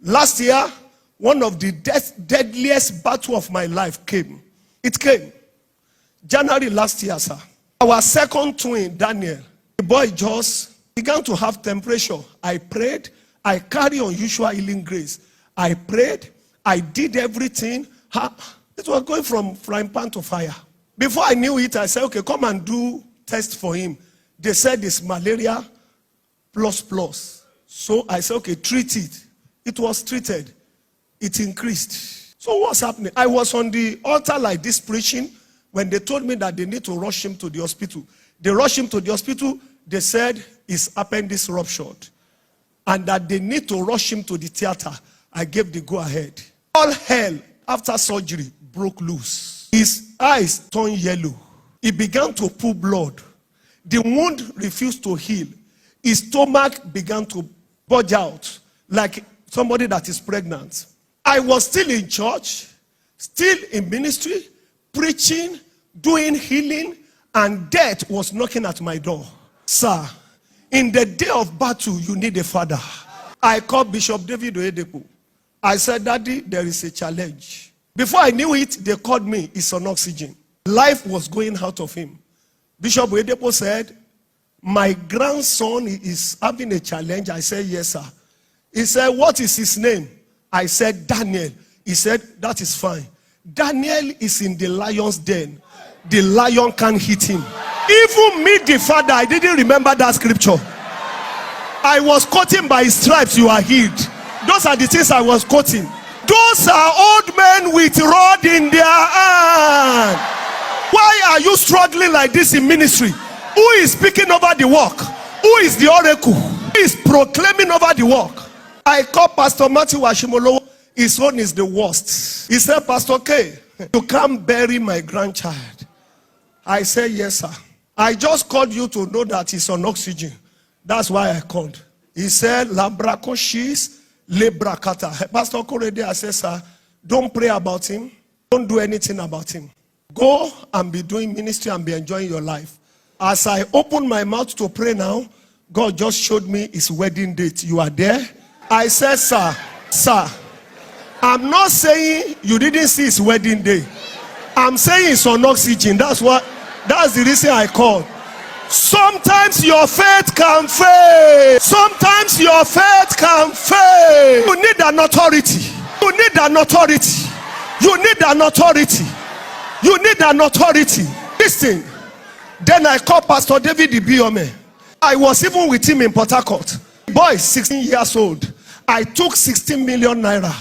Last year, one of the deadliest battle of my life came. It came. January last year, sir. Our second twin, Daniel, the boy just began to have temperature. I prayed. I carry unusual healing grace. I prayed. I did everything. It was going from frying pan to fire. Before I knew it, I said, okay, come and do test for him. They said it's malaria plus. So I said, okay, treat it. It was treated. It increased. So what's happening? I was on the altar like this preaching when they told me that they need to rush him to the hospital. They rushed him to the hospital. They said his appendix ruptured and that they need to rush him to the theater. I gave the go-ahead. All hell after surgery broke loose. His eyes turned yellow. He began to pull blood. The wound refused to heal. His stomach began to bulge out like somebody that is pregnant. I was still in church, still in ministry, preaching, doing healing, and death was knocking at my door. Sir, in the day of battle, you need a father. I called Bishop David Oyedepo. I said, Daddy, there is a challenge. Before I knew it, they called me. It's on oxygen. Life was going out of him. Bishop Oyedepo said, my grandson is having a challenge. I said, yes, sir. He said, what is his name? I said, Daniel. He said, that is fine. Daniel is in the lion's den. The lion can't hit him. Even me, the father, I didn't remember that scripture. I was quoting by his stripes, you are healed. Those are the things I was quoting. Those are old men with rod in their hand. Why are you struggling like this in ministry? Who is speaking over the work? Who is the oracle? Who is proclaiming over the work? I called Pastor Matthew Washimolowo. His own is the worst. He said, Pastor K, you can't bury my grandchild. I said, yes, sir. I just called you to know that he's on oxygen. That's why I called. He said, Labrako shis lebrakata. Pastor Korede, I said, sir, don't pray about him. Don't do anything about him. Go and be doing ministry and be enjoying your life. As I open my mouth to pray now, God just showed me his wedding date. You are there? I said, sir, I'm not saying you didn't see his wedding day. I'm saying it's on oxygen. That's the reason I called. Sometimes your faith can fail. Sometimes your faith can fail. You need an authority. You need an authority. You need an authority. You need an authority. Listen. Then I called Pastor David Ibiome. I was even with him in Port Harcourt. Boy, 16 years old. I took 16 million naira.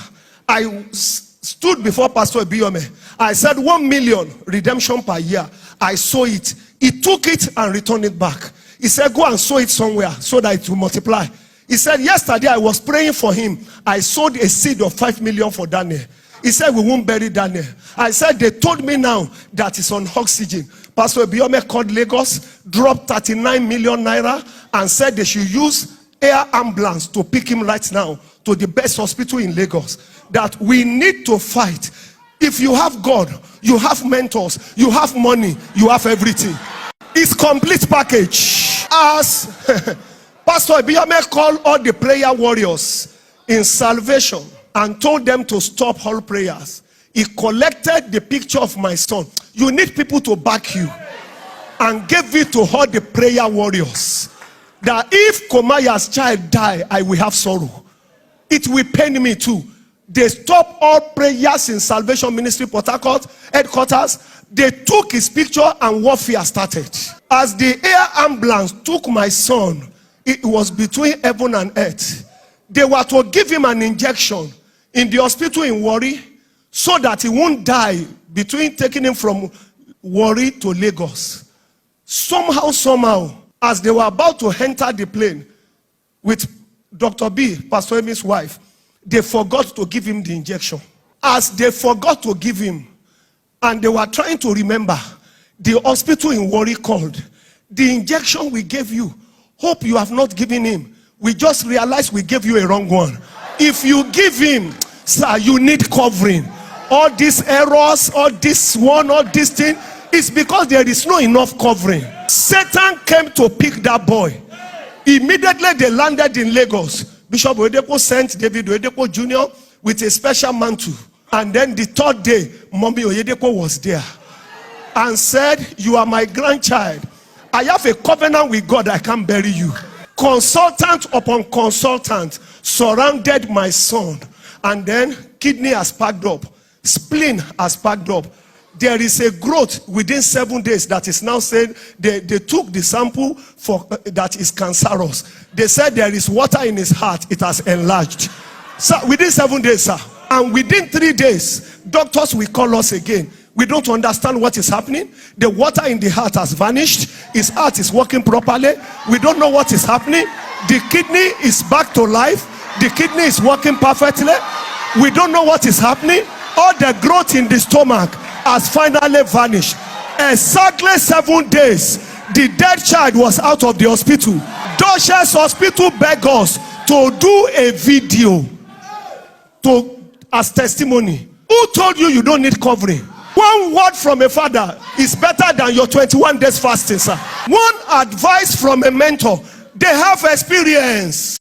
I stood before Pastor Ibiome. I said 1 million redemption per year. I saw it. He took it and returned it back. He said, go and sow it somewhere so that it will multiply. He said, yesterday I was praying for him. I sowed a seed of 5 million for Daniel. He said, we won't bury Daniel. I said, they told me now that it's on oxygen. Pastor Ibiome called Lagos, dropped 39 million naira and said they should use air ambulance to pick him right now to the best hospital in Lagos. That we need to fight. If you have God, you have mentors, you have money, you have everything. It's complete package. As Pastor Ibiome called all the prayer warriors in salvation and told them to stop all prayers. He collected the picture of my son. You need people to back you. And gave it to all the prayer warriors. That if Komaya's child die, I will have sorrow. It will pain me too. They stopped all prayers in Salvation Ministry Port Harcourt headquarters. They took his picture and warfare started. As the air ambulance took my son, it was between heaven and earth. They were to give him an injection in the hospital in Warri so that he won't die between taking him from Warri to Lagos. Somehow, as they were about to enter the plane with Dr. B, Pastor Emi's wife, they forgot to give him the injection. As they forgot to give him, and they were trying to remember, the hospital in Warri called. The injection we gave you, hope you have not given him. We just realized we gave you a wrong one. If you give him, sir, you need covering. All these errors, all this one, all this thing, it's because there is no enough covering. Satan came to pick that boy. Immediately they landed in Lagos. Bishop Oyedepo sent David Oyedepo Jr. with a special mantle. And then the third day, Mommy Oyedepo was there and said, you are my grandchild. I have a covenant with God, I can't bury you. Consultant upon consultant surrounded my son. And then kidney has packed up, spleen has packed up. There is a growth within 7 days that is now said they took the sample for that is cancerous. They said there is water in his heart, it has enlarged. So within 7 days, sir, and within 3 days, doctors will call us again. We don't understand what is happening. The water in the heart has vanished. His heart is working properly. We don't know what is happening. The kidney is back to life. The kidney is working perfectly. We don't know what is happening. All the growth in the stomach has finally vanished. Exactly 7 days, the dead child was out of the hospital. Doshes Hospital begged us to do a video as testimony. Who told you you don't need covering? One word from a father is better than your 21 days fasting, sir. One advice from a mentor. They have experience.